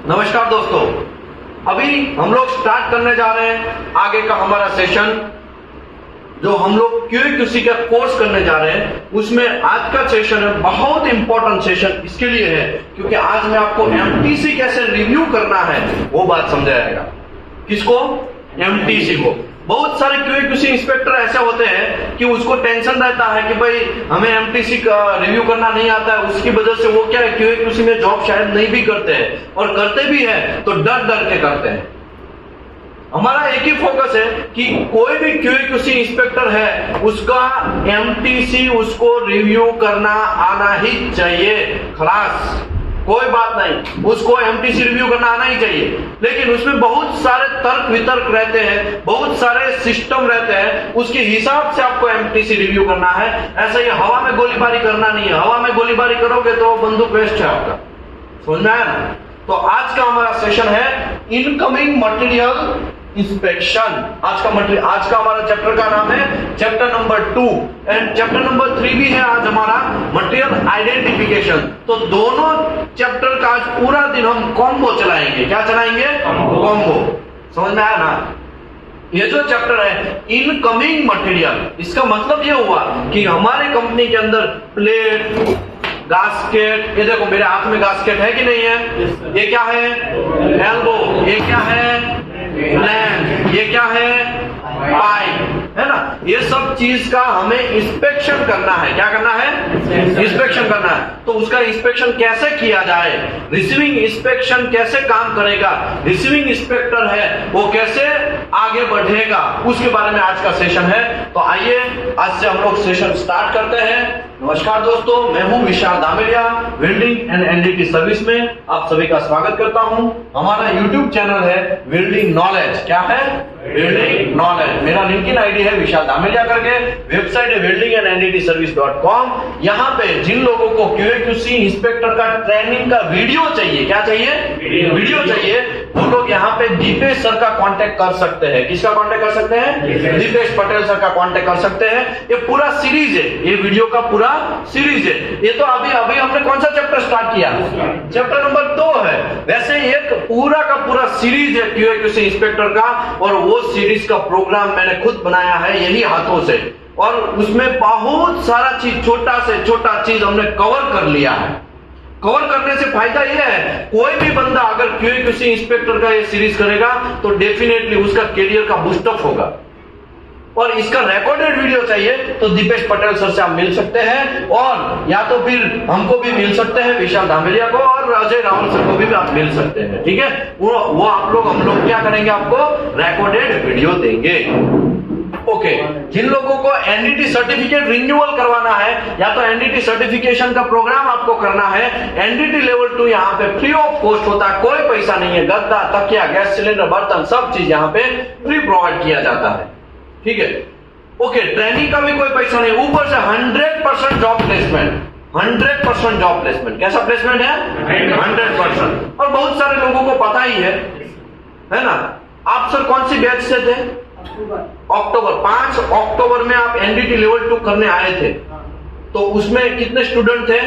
नमस्कार दोस्तों, अभी हम लोग स्टार्ट करने जा रहे हैं आगे का हमारा सेशन जो हम लोग QA/QC का कोर्स करने जा रहे हैं। उसमें आज का सेशन है बहुत इंपॉर्टेंट सेशन इसके लिए है क्योंकि आज मैं आपको MTC कैसे रिव्यू करना है वो बात समझाएगा। किसको? MTC को। बहुत सारे QA/QC इंस्पेक्टर ऐसे होते हैं कि उसको टेंशन रहता है कि भाई हमें MTC का रिव्यू करना नहीं आता है, उसकी वजह से वो क्या है QA/QC में जॉब शायद नहीं भी करते हैं, और करते भी है तो डर डर के करते हैं। हमारा एक ही फोकस है कि कोई भी QA/QC इंस्पेक्टर है उसका MTC उसको रिव्यू करना आना ही चाहिए। खलास, कोई बात नहीं, उसको MTC रिव्यू करना आना ही चाहिए। लेकिन उसमें बहुत सारे तर्क वितर्क रहते हैं, बहुत सारे सिस्टम रहते हैं, उसके हिसाब से आपको MTC रिव्यू करना है। ऐसा ही हवा में गोलीबारी करना नहीं है। हवा में गोलीबारी करोगे तो बंदूक वेस्ट है आपका। समझ में आया ना? तो आज का हमारा सेशन है इनकमिंग मटेरियल इंस्पेक्शन। आज का हमारा चैप्टर का नाम है chapter number 2 and chapter number 3 भी है आज हमारा मटेरियल आइडेंटिफिकेशन। तो दोनों चैप्टर का आज पूरा दिन हम कॉम्बो चलाएंगे। क्या चलाएंगे? कॉम्बो। समझ में आया ना? ये जो चैप्टर है इनकमिंग मटेरियल, इसका मतलब ये हुआ कि हमारे कंपनी के अंदर प्लेट, गास्केट, ये देखो मेरे हाथ में गास्केट है कि नहीं है? ये क्या है? एल्बो। ये क्या है? लैंड। ये क्या है? पाइप, है ना? ये सब चीज का हमें इंस्पेक्शन करना है। क्या करना है? इंस्पेक्शन करना है। तो उसका इंस्पेक्शन कैसे किया जाए, रिसीविंग इंस्पेक्शन कैसे काम करेगा, रिसीविंग इंस्पेक्टर है वो कैसे आगे बढ़ेगा, उसके बारे में आज का सेशन है। तो आइए आज से हम लोग सेशन स्टार्ट करते हैं। नमस्कार दोस्तों, मैं हूं विशाल Dameliya, welding and NDT service में आप सभी का स्वागत करता हूं। हमारा यूट्यूब चैनल है वेल्डिंग नॉलेज। क्या है? Welding knowledge. मेरा लिंक्डइन आईडी है विशाल दामेलिया करके, वेबसाइट है weldingandndtservice.com। यहाँ पे जिन लोगों को QA/QC इंस्पेक्टर का ट्रेनिंग का वीडियो चाहिए, क्या चाहिए? वीडियो चाहिए, वो लोग यहाँ पे दीपेश सर का कांटेक्ट कर सकते हैं। किसका कांटेक्ट कर सकते हैं? दीपेश पटेल सर का कांटेक्ट कर सकते हैं। ये पूरा सीरीज है, ये वीडियो का पूरा सीरीज है। ये तो अभी हमने कौन सा चैप्टर स्टार्ट किया? चैप्टर नंबर 2 है। वैसे एक पूरा का पूरा सीरीज है QA/QC इंस्पेक्टर का, और वो सीरीज का प्रोग्राम मैंने खुद बनाया है यही हाथों से, और उसमें बहुत सारा चीज, छोटा से छोटा चीज हमने कवर कर लिया है। कवर करने से फायदा यह है, कोई भी बंदा अगर QA/QC इंस्पेक्टर का ये सीरीज करेगा तो डेफिनेटली उसका करियर का बूस्टअप होगा। और इसका रिकॉर्डेड वीडियो चाहिए तो दीपेश पटेल सर से आप मिल सकते हैं, और या तो फिर हमको भी मिल सकते हैं, विशाल धामेलिया को, और अजय रावल सर को भी आप मिल सकते हैं। ठीक है? वो हम लोग क्या करेंगे, आपको रिकॉर्डेड वीडियो देंगे। ओके। जिन लोगों को एनडीटी सर्टिफिकेट रिन्यूअल करवाना है या तो एनडीटी सर्टिफिकेशन का प्रोग्राम आपको करना है, एनडीटी लेवल 2 यहाँ पे फ्री ऑफ कॉस्ट होता है, कोई पैसा नहीं है। गद्दा, तकिया, गैस सिलेंडर, बर्तन, सब चीज यहाँ पे फ्री प्रोवाइड किया जाता है। ठीक है? ओके। ट्रेनिंग का भी कोई पैसा नहीं, ऊपर से 100% जॉब प्लेसमेंट। 100% job placement. कैसा प्लेसमेंट है? 100%। और बहुत सारे लोगों को पता ही है ना? आप सर कौन सी बैच से थे? अक्टूबर। 5 अक्टूबर में आप एनडीटी लेवल 2 करने आए थे, तो उसमें कितने स्टूडेंट थे?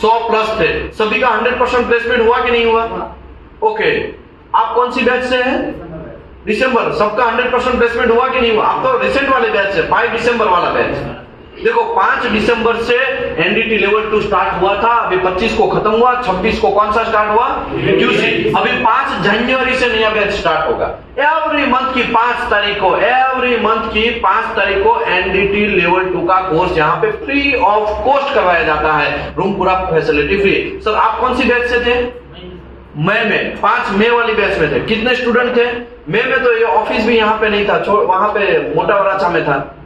100 प्लस थे। सभी का 100% प्लेसमेंट हुआ कि नहीं हुआ? ओके। आप कौन सी बैच से हैं? दिसंबर। सबका 100% प्लेसमेंट हुआ कि नहीं हुआ? आप तो रिसेंट वाले बैच से, 5 दिसंबर वाला बैच। देखो 5 दिसंबर से एनडीटी लेवल 2 स्टार्ट हुआ था, अभी 25 को खत्म हुआ, 26 को कौन सा स्टार्ट हुआ? QC। अभी 5 जनवरी से नया बैच स्टार्ट होगा। एवरी मंथ की 5 तारीख को एनडीटी लेवल 2 का कोर्स यहाँ पे फ्री ऑफ कॉस्ट करवाया जाता है। रूम पूरा फैसिलिटी फ्री। सर आप कौन सी बैच से थे? मई में। 5 मई वाली बैच में थे। कितने स्टूडेंट थे? मई में तो ये ऑफिस भी यहाँ पे नहीं था, वहां पे मोटा वराछा में था।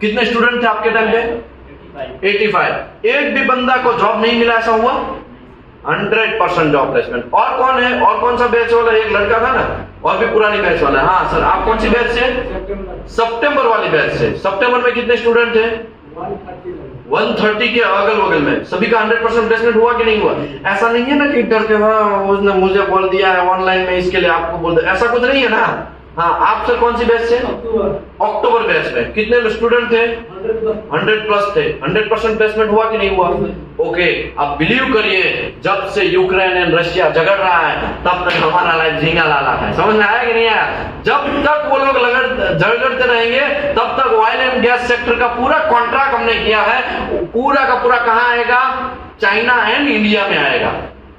कितने स्टूडेंट थे आपके टाइम पे? 85। एक भी बंदा को जॉब नहीं मिला, ऐसा हुआ? 100% जॉब प्लेसमेंट। और कौन है? और कौन सा बैच वाला? एक लड़का था ना, और भी पुरानी बैच वाला। हाँ सर, आप कौन सी बैच से? सितंबर वाली बैच से। सितंबर में कितने स्टूडेंट थे? 130 के अगल बगल में। सभी का 100% प्लेसमेंट हुआ कि नहीं हुआ? ऐसा नहीं है ना कि डर के हाँ उसने मुझे बोल दिया है ऑनलाइन में इसके लिए आपको बोल दिया, ऐसा कुछ नहीं है ना। हाँ, आप सर कौन सी बैच से? अक्टूबर बैच में। कितने स्टूडेंट थे? 100 प्लस थे। 100% प्लेसमेंट हुआ कि नहीं हुआ? ओके, अब बिलीव करिए, जब से यूक्रेन एंड रशिया झगड़ रहा है तब तक हमारा लाइफ झींगा लाला है। समझ में आया कि नहीं आया? जब तक वो लोग झगड़ते रहेंगे तब तक ऑयल एंड गैस सेक्टर का पूरा कॉन्ट्रैक्ट हमने किया है, पूरा का पूरा कहाँ आएगा? चाइना एंड इंडिया में आएगा।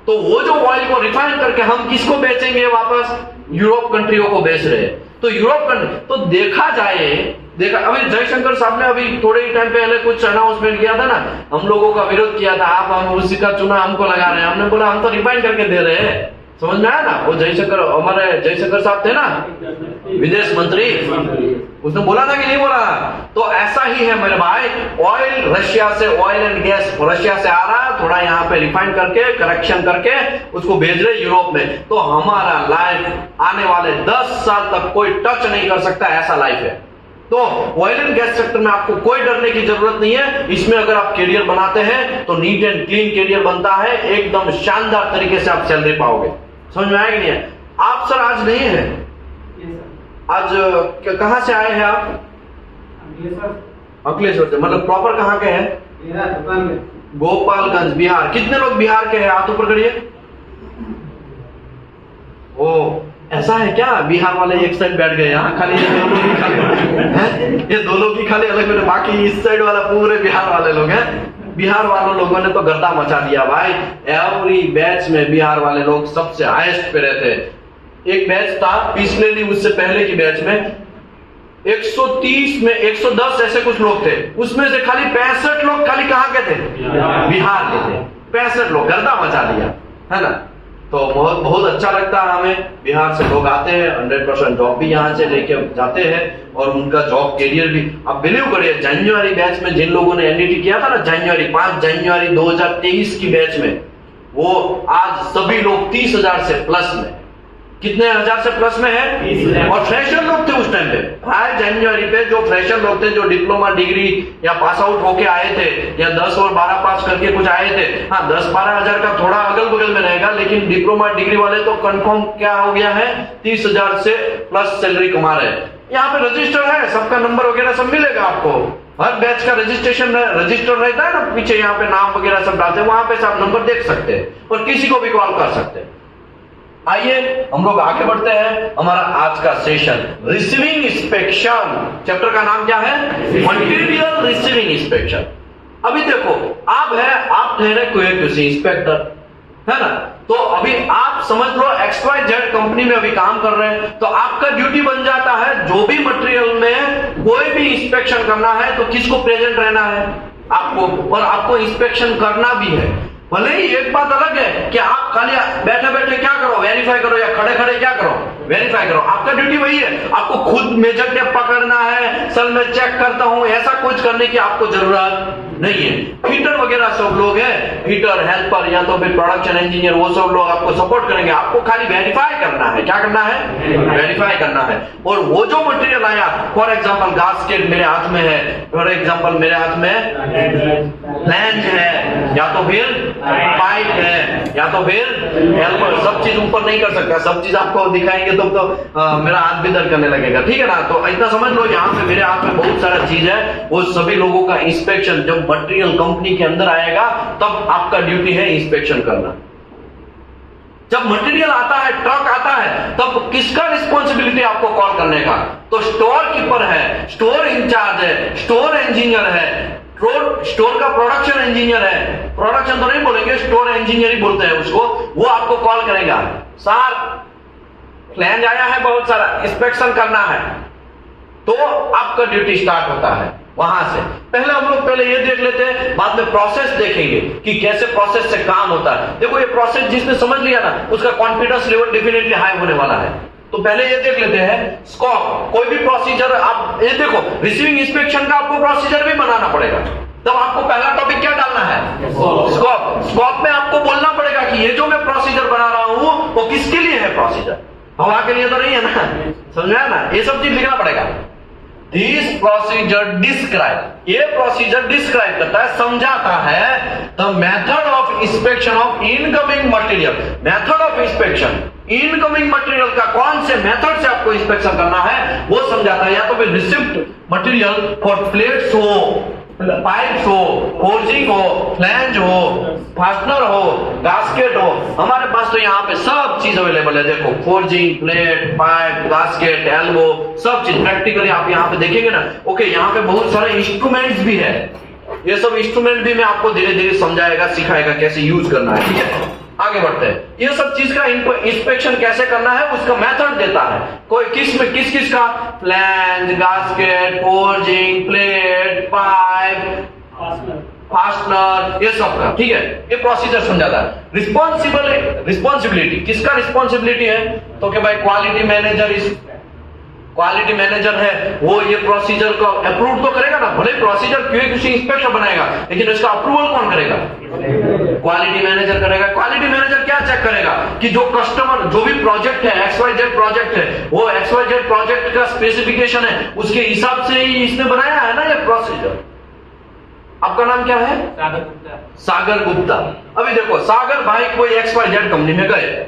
तो वो जो ऑयल को रिफाइन करके हम किसको बेचेंगे? वापस यूरोप कंट्रियों को बेच रहे हैं। तो यूरोप कंट्री, तो देखा अभी जयशंकर साहब ने अभी थोड़े ही टाइम पहले कुछ अनाउंसमेंट किया था ना, हम लोगों का विरोध किया था, हम उसी का चुना हमको लगा रहे हैं। हमने बोला हम तो रिफाइन करके दे रहे हैं। समझ में आया ना? वो हमारे जयशंकर साहब थे ना, विदेश मंत्री, उसने बोला था कि नहीं बोला? तो ऐसा ही है मेरे भाई, ऑयल रशिया से, ऑयल एंड गैस रशिया से आ रहा है, थोड़ा यहाँ पे रिफाइन करके करेक्शन करके उसको भेज रहे यूरोप में। तो हमारा लाइफ आने वाले 10 साल तक कोई टच नहीं कर सकता, ऐसा लाइफ है। तो ऑयल एंड गैस सेक्टर में आपको कोई डरने की जरूरत नहीं है। इसमें अगर आप करियर बनाते हैं तो नीट एंड क्लीन करियर बनता है, एकदम शानदार तरीके से आप सैलरी पाओगे। समझ में आया कि नहीं है? आप सर आज नहीं है, आज कहां से आए हैं आप? अखिलेश्वर से। मतलब प्रॉपर कहां के हैं? गोपालगंज, बिहार। कितने लोग बिहार के हैं? हाथ ऊपर करिए। ओ, ऐसा है क्या? बिहार वाले एक साइड बैठ गए, यहाँ खाली ये दो लोग ही खाली ये 2 लोग ही खाली अलग बैठे, बाकी इस साइड वाला पूरे बिहार वाले लोग हैं। बिहार वालों लोगों ने तो गर्दा मचा दिया भाई। एवरी बैच में बिहार वाले लोग सबसे हाईएस्ट पे रहते हैं। एक बैच था पिछले नहीं, उससे पहले की बैच में 130 में 110 ऐसे कुछ लोग थे, उसमें से खाली 65 लोग खाली कहाँ के थे? बिहार के थे। 65 लोग, गर्दा मचा दिया, है ना? तो बहुत अच्छा लगता है हमें, बिहार से लोग आते हैं, 100% जॉब भी यहाँ से लेके जाते हैं और उनका जॉब करियर भी। अब बिलीव करिए, जनवरी बैच में जिन लोगों ने एनडीटी किया था ना, 5 जनवरी 2023 की बैच में, वो आज सभी लोग 30,000 से प्लस में। कितने हजार से प्लस में है? और फ्रेशर लोग थे उस टाइम पे, 5 जनवरी पे जो फ्रेशर लोग थे, जो डिप्लोमा डिग्री या पास आउट होके आए थे, या 10 और 12 पास करके कुछ आए थे। हाँ, 10-12 हजार का थोड़ा अगल बगल में रहेगा, लेकिन डिप्लोमा डिग्री वाले तो कंफर्म क्या हो गया है, 30,000 से प्लस सैलरी कमा रहे हैं। यहाँ पे रजिस्टर है, सबका नंबर वगैरह सब मिलेगा आपको। हर बैच का रजिस्ट्रेशन रजिस्टर रहता है ना, पीछे यहाँ पे नाम वगैरह सब डालते हैं, वहां पे आप नंबर देख सकते हैं और किसी को भी कॉल कर सकते हैं। आइए हम लोग आगे बढ़ते हैं। हमारा आज का सेशन रिसीविंग इंस्पेक्शन, चैप्टर का नाम क्या है? Material receiving inspection. अभी देखो, आप ठहरे QA/QC इंस्पेक्टर, है ना? तो अभी आप समझ लो XYZ कंपनी में अभी काम कर रहे हैं, तो आपका ड्यूटी बन जाता है जो भी मटेरियल में कोई भी इंस्पेक्शन करना है तो किसको प्रेजेंट रहना है? आपको, और आपको इंस्पेक्शन करना भी है। भले ही एक बात अलग है कि आप खाली बैठे बैठे क्या करो, वेरीफाई करो, या खड़े खड़े क्या करो, वेरीफाई करो। आपका ड्यूटी वही है, आपको खुद मेजर टेप पकड़ना है, सल में चेक करता हूं, ऐसा कुछ करने की आपको जरूरत नहीं है। हीटर वगैरह सब लोग हैं, हीटर, हेल्पर या तो फिर प्रोडक्शन इंजीनियर, वो सब लोग आपको सपोर्ट करेंगे। आपको खाली वेरीफाई करना है। क्या करना है? वेरीफाई करना है। और वो जो मटेरियल आया, फॉर एग्जाम्पल गास्केट मेरे हाथ में है, फॉर एग्जाम्पल मेरे हाथ में फ्लैंज है, या तो फिर पाइप है, या तो फिर हेल्पर। सब चीज ऊपर नहीं कर सकता, सब चीज आपको दिखाएंगे तो मेरा हाथ भी दर्द करने लगेगा, ठीक है ना? तो इतना समझ लो, यहाँ पे मेरे हाथ में बहुत सारा चीज है, वो सभी लोगों का इंस्पेक्शन जब मटेरियल कंपनी के अंदर आएगा तब आपका ड्यूटी है इंस्पेक्शन करना। जब मटेरियल आता है, ट्रक आता है, तब किसका रिस्पॉन्सिबिलिटी आपको कॉल करने का? तो स्टोर कीपर है, स्टोर इंचार्ज है, स्टोर इंजीनियर है, स्टोर का प्रोडक्शन इंजीनियर है, प्रोडक्शन तो नहीं बोलेंगे, स्टोर इंजीनियर ही बोलते हैं उसको। वो आपको कॉल करेगा, सर फ्लैंज आया है बहुत सारा, इंस्पेक्शन करना है। तो आपका ड्यूटी स्टार्ट होता है वहां से। पहले हम लोग ये देख लेते हैं, बाद में प्रोसेस देखेंगे कि कैसे प्रोसेस से काम होता है। देखो, ये प्रोसेस जिसने समझ लिया ना, उसका कॉन्फिडेंस लेवल डेफिनेटली हाई होने वाला है। तो पहले ये देख लेते हैं स्कोप। कोई भी प्रोसीजर, आप ये देखो, रिसीविंग इंस्पेक्शन का आपको प्रोसीजर भी बनाना पड़ेगा। तब आपको पहला टॉपिक क्या डालना है? स्कोप। स्कोप में आपको बोलना पड़ेगा कि ये जो मैं प्रोसीजर बना रहा हूं वो किसके लिए है प्रोसीजर, हवा के लिए तो नहीं है ना, समझा ना? ये सब चीज लिखना पड़ेगा। दिस प्रोसीजर डिस्क्राइब, ये प्रोसीजर डिस्क्राइब करता है, समझाता है the method of inspection of incoming material. Method of inspection, incoming material का कौन से मेथड से आपको इंस्पेक्शन करना है वो समझाता है। या तो फिर रिसिप्ट मटेरियल फॉर प्लेट्स हो, पाइप्स हो, फोर्जिंग हो, फ्लैंज हो, फास्टनर हो, गास्केट हो, हमारे पास तो यहाँ पे सब चीज अवेलेबल है। देखो forging, plate, pipe, gasket, elbow, सब चीज प्रैक्टिकली आप यहाँ पे देखेंगे ना। ओके, यहाँ पे बहुत सारे इंस्ट्रूमेंट्स भी है, ये सब इंस्ट्रूमेंट भी मैं आपको धीरे धीरे समझाएगा, सिखाएगा कैसे यूज करना है। ठीक है, आगे बढ़ते हैं। ये सब चीज का इंस्पेक्शन कैसे करना है उसका मेथड देता है। कोई किस किस का, flange, gasket, forging, plate, pipe, fastener, ये सब का। ठीक है, ये प्रोसीजर समझाता है। रिस्पॉन्सिबिलिटी, किसका रिस्पॉन्सिबिलिटी है तो कि भाई क्वालिटी मैनेजर है वो ये प्रोसीजर को अप्रूव तो करेगा ना। भले प्रोसीजर QA/QC इंस्पेक्टर बनाएगा लेकिन इसका अप्रूवल कौन करेगा? क्वालिटी मैनेजर करेगा। क्वालिटी मैनेजर क्या चेक करेगा कि जो कस्टमर, जो भी प्रोजेक्ट है, XYZ प्रोजेक्ट है, वो XYZ प्रोजेक्ट का स्पेसिफिकेशन है उसके हिसाब से ही इसने बनाया है ना ये प्रोसीजर। आपका नाम क्या है? सागर गुप्ता। अभी देखो, सागर भाई कोई XYZ कंपनी में गए,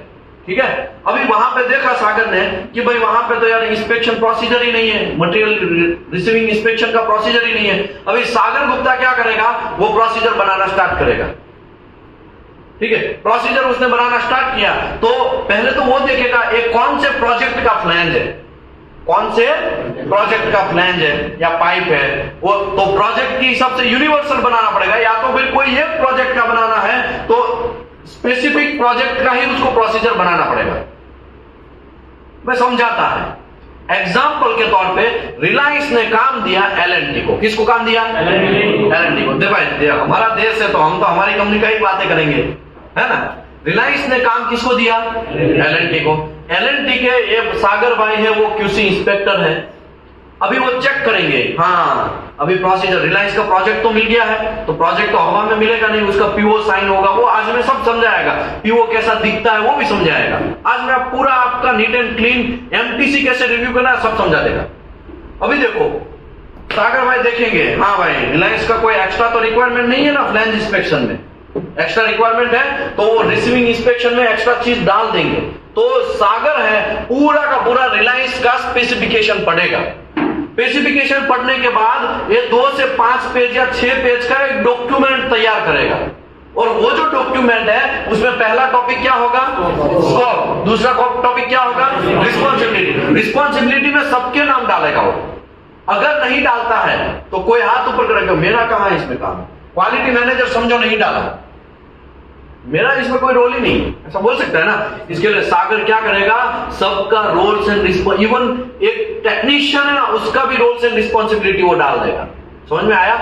ठीक है, अभी वहां पे देखा सागर ने कि भाई वहां पे तो यार इंस्पेक्शन प्रोसीजर ही नहीं है, मटेरियल रिसीविंग इंस्पेक्शन का प्रोसीजर ही नहीं है। अभी सागर गुप्ता क्या करेगा, वो प्रोसीजर बनाना स्टार्ट करेगा। ठीक है, प्रोसीजर उसने बनाना स्टार्ट किया तो पहले तो वो देखेगा एक कौन से प्रोजेक्ट का फ्लैंज है, कौन से प्रोजेक्ट का फ्लैंज है या पाइप है, वो तो प्रोजेक्ट के हिसाब से यूनिवर्सल बनाना पड़ेगा। या तो फिर कोई एक प्रोजेक्ट का बनाना है तो स्पेसिफिक प्रोजेक्ट का ही उसको प्रोसीजर बनाना पड़ेगा। मैं समझाता है। एग्जाम्पल के तौर पे रिलायंस ने काम दिया L&T को। किसको काम दिया? L&T को। देखो हमारा देश है तो हम तो हमारी कंपनी का ही बातें करेंगे, है ना। रिलायंस ने काम किसको दिया? L&T को। L&T के ये सागर भाई है, वो QC इंस्पेक्टर है। अभी वो चेक करेंगे, हाँ अभी प्रोसीजर, रिलायंस का प्रोजेक्ट तो मिल गया है तो प्रोजेक्ट तो हवा में मिलेगा नहीं, उसका PO साइन होगा, वो आज मैं सब समझाएगा। PO कैसा दिखता है वो भी समझाएगा। आज मैं पूरा आपका नीट एंड क्लीन MTC कैसे रिव्यू करना है सब समझा देगा। अभी देखो सागर भाई देखेंगे, हाँ भाई रिलायंस का कोई एक्स्ट्रा तो रिक्वायरमेंट नहीं है ना फ्लैंज इंस्पेक्शन में, एक्स्ट्रा रिक्वायरमेंट है तो वो रिसीविंग इंस्पेक्शन में एक्स्ट्रा चीज डाल देंगे। तो सागर है पूरा का पूरा रिलायंस का स्पेसिफिकेशन पढ़ेगा। स्पेसिफिकेशन पढ़ने के बाद ये 2 से 5 पेज या 6 पेज का एक डॉक्यूमेंट तैयार करेगा और वो जो डॉक्यूमेंट है उसमें पहला टॉपिक क्या होगा? स्कोप। दूसरा टॉपिक क्या होगा? रिस्पॉन्सिबिलिटी। रिस्पॉन्सिबिलिटी में सबके नाम डालेगा वो। अगर नहीं डालता है तो कोई हाथ ऊपर करेगा, मेरा कहां है इसमें काम? क्वालिटी मैनेजर समझो नहीं डाला, मेरा इसमें कोई रोल ही नहीं, ऐसा बोल सकता है ना। इसके लिए सागर क्या करेगा, सबका रोल्स एंड रिस्पॉन्स, इवन एक टेक्नीशियन है ना उसका भी रोल्स एंड रिस्पॉन्सिबिलिटी वो डाल देगा। समझ में आया?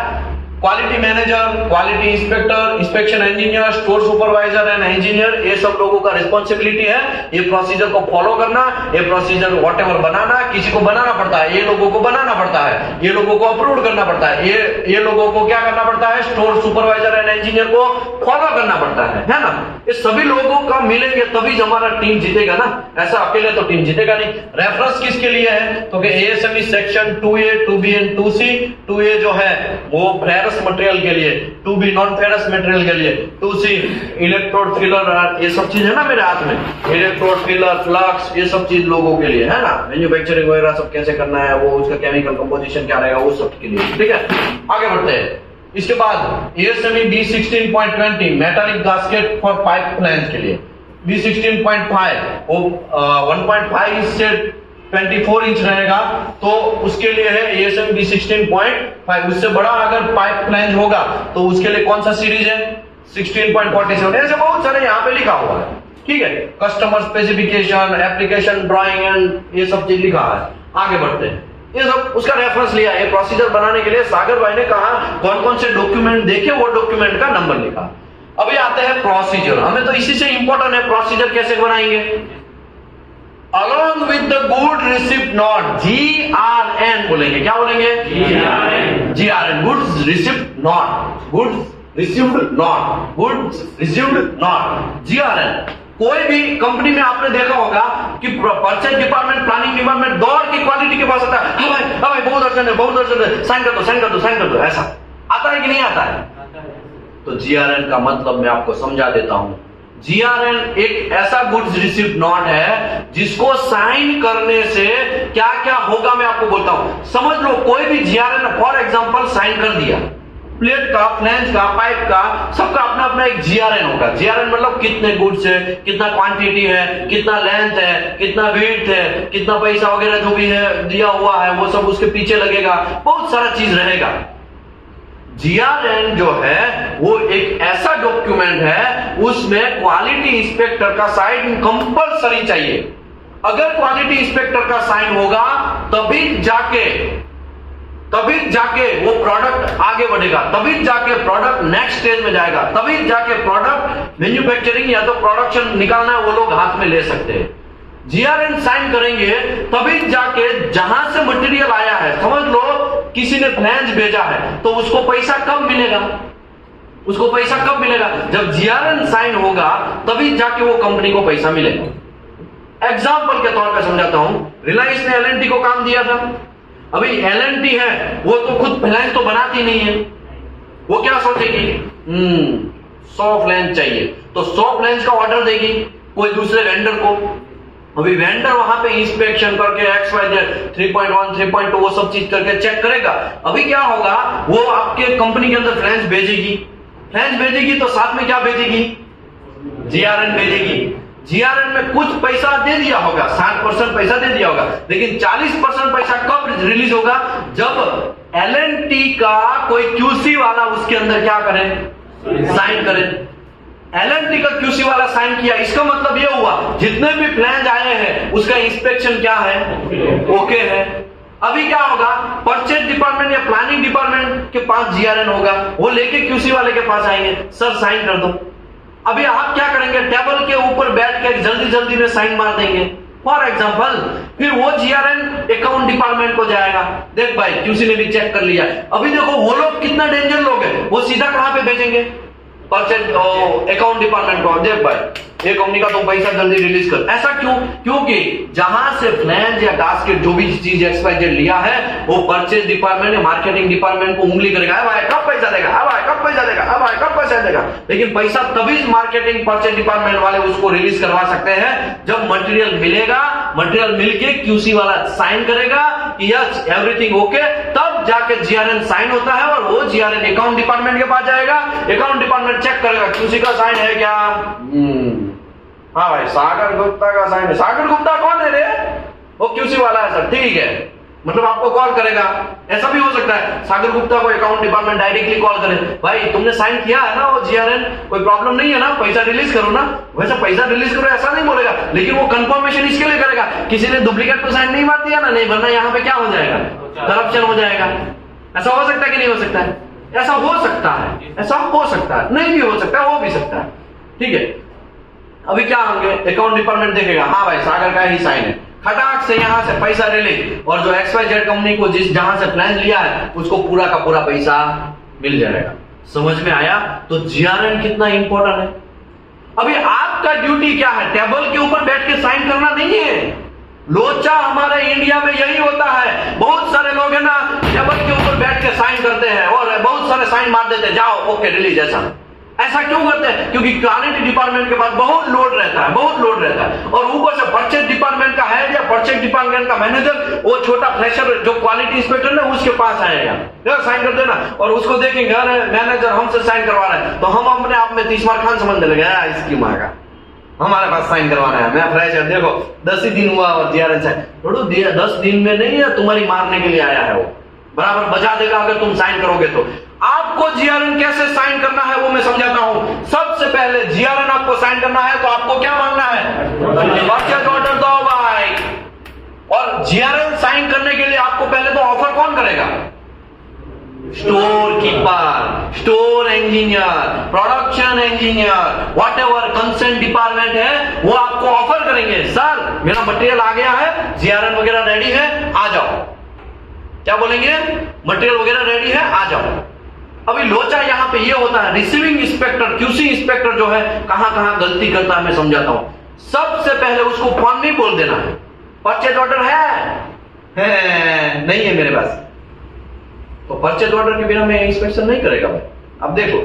Quality manager, quality inspector, inspection engineer, store supervisor and engineer, ये सब लोगों का रिस्पॉन्सिबिलिटी है ये प्रोसीजर को फॉलो करना, ये प्रोसीजर व्हाटएवर बनाना। किसी को बनाना पड़ता है, ये लोगों को बनाना पड़ता है, ये लोगों को अप्रूव करना पड़ता है, ये लोगों को क्या करना पड़ता है, स्टोर सुपरवाइजर एंड इंजीनियर को फॉलो करना पड़ता है ना। ये सभी लोगों का मिलेंगे तभी हमारा टीम जीतेगा ना, ऐसा अकेले तो टीम जीतेगा नहीं। रेफरेंस किसके लिए है तो ASME section 2A, 2B and 2C। 2A जो है वो मटेरियल के लिए, 2B नॉन फेरस मटेरियल के लिए, 2C इलेक्ट्रोड फिलर, ये सब चीज है ना मेरे हाथ में, इलेक्ट्रोड फिलर, फ्लक्स, ये सब चीज लोगों के लिए है ना। मैन्युफैक्चरिंग वगैरह सब कैसे करना है, वो उसका केमिकल कंपोजिशन क्या रहेगा, वो सब के लिए। ठीक है, आगे बढ़ते हैं। इसके बाद ASME B16.20 metallic gasket for pipe flange के लिए, B16.5 वो 1.5 से 24 इंच रहेगा तो उसके लिए है ASME B16.5। उससे बड़ा अगर पाइप फ्लैंज होगा तो उसके लिए कौन सा सीरीज है? 16.47। ऐसे बहुत सारे यहाँ पे लिखा हुआ है। ठीक है, customer specification, application drawing and ये सब चीज लिखा है। आगे बढ़ते हैं, ये सब उसका रेफरेंस लिया है प्रोसीजर बनाने के लिए। सागर भाई ने कहा कौन कौन से डॉक्यूमेंट देखे, वो डॉक्यूमेंट का नंबर लिखा। अभी आते हैं प्रोसीजर, हमें तो इसी से इंपॉर्टेंट है प्रोसीजर कैसे बनाएंगे। Along with the good receipt note, GRN बोलेंगे, क्या बोलेंगे? GRN, goods receipt note, goods received note, goods received note, GRN। कोई भी कंपनी में आपने देखा होगा कि परचेज डिपार्टमेंट, प्लानिंग डिपार्टमेंट दौड़ के क्वालिटी के पास आता है, हाँ भाई बहुत अर्जेंट है, बहुत अर्जेंट है, साइन कर दो, साइन कर दो, साइन कर दो, ऐसा आता है कि नहीं आता है? तो जीआरएन का मतलब मैं आपको समझा देता हूं। जीआरएन एक ऐसा गुड्स रिसीव्ड नोट है जिसको साइन करने से क्या क्या होगा मैं आपको बोलता हूं। समझ लो कोई भी जीआरएन फॉर एग्जांपल साइन कर दिया, प्लेट का, फ्लैंज का, पाइप का, सबका अपना अपना एक जीआरएन होगा। जीआरएन मतलब कितने गुड्स है, कितना क्वांटिटी है, कितना लेंथ है, कितना वेट है, कितना पैसा वगैरह जो भी है दिया हुआ है वो सब उसके पीछे लगेगा, बहुत सारा चीज रहेगा। जीआरएन जो है वो एक ऐसा डॉक्यूमेंट है, उसमें क्वालिटी इंस्पेक्टर का साइन कंपलसरी चाहिए। अगर क्वालिटी इंस्पेक्टर का साइन होगा तभी जाके वो प्रोडक्ट आगे बढ़ेगा, तभी जाके प्रोडक्ट नेक्स्ट स्टेज में जाएगा, तभी जाके प्रोडक्ट मैन्युफैक्चरिंग या तो प्रोडक्शन निकालना है वो लोग हाथ में ले सकते हैं। जीआरएन साइन करेंगे तभी जाके जहां से मटेरियल आया है, समझ लो किसी ने फ्लैंज भेजा है तो उसको पैसा कब मिलेगा? उसको पैसा कब मिलेगा? जब जीआरएन साइन होगा तभी जाके वो कंपनी को पैसा मिलेगा। एग्जाम्पल के तौर पे समझाता हूं, रिलायंस ने एलएनटी को काम दिया था। अभी एलएनटी है वो तो खुद फ्लैंज तो बनाती नहीं है, वो क्या सोचेगी 100 फ्लैंज चाहिए तो 100 फ्लैंज का ऑर्डर देगी कोई दूसरे वेंडर को। अभी वेंडर वहां पे इंस्पेक्शन करके XYZ 3.1 3.2 वो सब चीज करके चेक करेगा। अभी क्या होगा, वो आपके कंपनी के अंदर फ्लैंज भेजेगी तो साथ में क्या भेजेगी? जीआरएन भेजेगी। जीआरएन में कुछ पैसा दे दिया होगा, 60% पैसा दे दिया होगा, लेकिन 40% पैसा कब रिलीज होगा? जब एलएनटी का कोई क्यूसी वाला उसके अंदर क्या करे? साइन करे। एलएनटी का क्यूसी वाला साइन किया, इसका मतलब यह हुआ जितने भी फ्लैंज आए हैं उसका इंस्पेक्शन क्या है? ओके है। अभी क्या होगा, परचेज डिपार्टमेंट या प्लानिंग डिपार्टमेंट के पास जीआरएन होगा, वो लेके क्यूसी वाले के पास आएंगे, सर साइन कर दो। अभी आप क्या करेंगे, टेबल के ऊपर बैठ के जल्दी में साइन मार देंगे फॉर एग्जांपल। फिर वो जीआरएन अकाउंट डिपार्टमेंट को जाएगा, देख भाई क्यूसी ने भी चेक कर लिया। अभी देखो वो लोग कितना डेंजर लोग हैं, वो सीधा कहां पे भेजेंगे? परचेज अकाउंट डिपार्टमेंट को, देख भाई ये कंपनी का तुम पैसा जल्दी रिलीज कर। ऐसा क्यों? क्योंकि जहां से फ्लैंज या गास्केट जो भी चीज XYZ लिया है वो परचेज डिपार्टमेंट या मार्केटिंग डिपार्टमेंट को उंगली करेगा, भाई कब पैसा देगा, भाई कब पैसा देगा, भाई कब पैसा देगा। लेकिन पैसा तभी मार्केटिंग परचेज डिपार्टमेंट वाले उसको रिलीज करवा सकते हैं जब मटेरियल मिलेगा, मटेरियल मिलके क्यूसी वाला साइन करेगा कि यस एवरीथिंग ओके, तब जाके जीआरएन साइन होता है और वो जीआरएन अकाउंट डिपार्टमेंट के पास जाएगा। अकाउंट डिपार्टमेंट चेक करेगा क्यूसी का साइन है क्या? हाँ भाई सागर गुप्ता का साइन है। सागर गुप्ता कौन है रे? वो क्यूसी वाला है सर, ठीक है। मतलब आपको कॉल करेगा, ऐसा भी हो सकता है सागर गुप्ता को अकाउंट डिपार्टमेंट डायरेक्टली कॉल करे, भाई तुमने साइन किया है ना वो जीआरएन, कोई प्रॉब्लम नहीं है ना, पैसा रिलीज करो ना। वैसे पैसा रिलीज करो ऐसा नहीं बोलेगा, लेकिन वो कंफर्मेशन इसके लिए करेगा किसी ने डुप्लीकेट तो साइन नहीं मार दिया ना, नहीं वरना यहाँ पे क्या हो जाएगा, करप्शन हो जाएगा। ऐसा हो सकता है कि नहीं हो सकता है? ऐसा हो सकता है, ऐसा हो सकता है, नहीं भी हो सकता है, हो भी सकता है, ठीक है। अभी क्या होंगे, अकाउंट डिपार्टमेंट देखेगा हाँ भाई सागर का ही साइन है, खटाक से यहां से पैसा रिलीज, और जो XYZ कंपनी को जहां से प्लान लिया है उसको पूरा का पूरा पैसा मिल जाएगा। समझ में आया? तो जीआरएन कितना इंपॉर्टेंट है। अभी आपका ड्यूटी क्या है? टेबल के ऊपर बैठ के साइन करना नहीं है। लोचा हमारे इंडिया में यही होता है, बहुत सारे लोग है ना टेबल के ऊपर बैठ के साइन करते हैं और बहुत सारे साइन मार देते हैं, जाओ ओके रिलीज। ऐसा क्यों करते हैं? क्योंकि क्वालिटी डिपार्टमेंट के पास बहुत लोड रहता है, और ऊपर से परचेज डिपार्टमेंट का हेड या परचेज डिपार्टमेंट का मैनेजर वो छोटा फ्रेशर जो क्वालिटी इंस्पेक्टर है उसके पास आएगा, साइन कर देना, और उसको देखेंगे अरे मैनेजर हमसे साइन करवा रहा है, तो हम अपने आप में तीसमार खान समझने लगे इसकी माँ का, हमारे पास साइन करवाना है, मैं फ्रेशर, देखो 10 ही दिन हुआ और जीआरएन साइन, थोड़ा 10 दिन में नहीं है, तुम्हारी मारने के लिए आया है, वो बराबर बजा देगा अगर तुम साइन करोगे तो। आपको जीआरएन कैसे साइन करना है वो मैं समझाता हूं। सबसे पहले जीआरएन आपको साइन करना है तो आपको क्या मांगना है? परचेज ऑर्डर दो भाई। और जीआरएन साइन करने के लिए आपको पहले तो ऑफर कौन करेगा? Store keeper, store engineer, production engineer, whatever concern department है वो आपको ऑफर करेंगे, सर मेरा मटेरियल आ गया है, जीआरएन वगैरह रेडी है, आ जाओ। क्या बोलेंगे? मटेरियल वगैरह रेडी है, आ जाओ। अभी लोचा यहाँ पे ये होता है, रिसीविंग इंस्पेक्टर, क्यूसी इंस्पेक्टर जो है कहां कहां गलती करता है मैं समझाता हूं। सबसे पहले उसको कौन नहीं बोल देना है, परचेज ऑर्डर है नहीं है मेरे पास, तो परचेज ऑर्डर के बिना मैं इंस्पेक्शन नहीं करेगा भाई। अब देखो,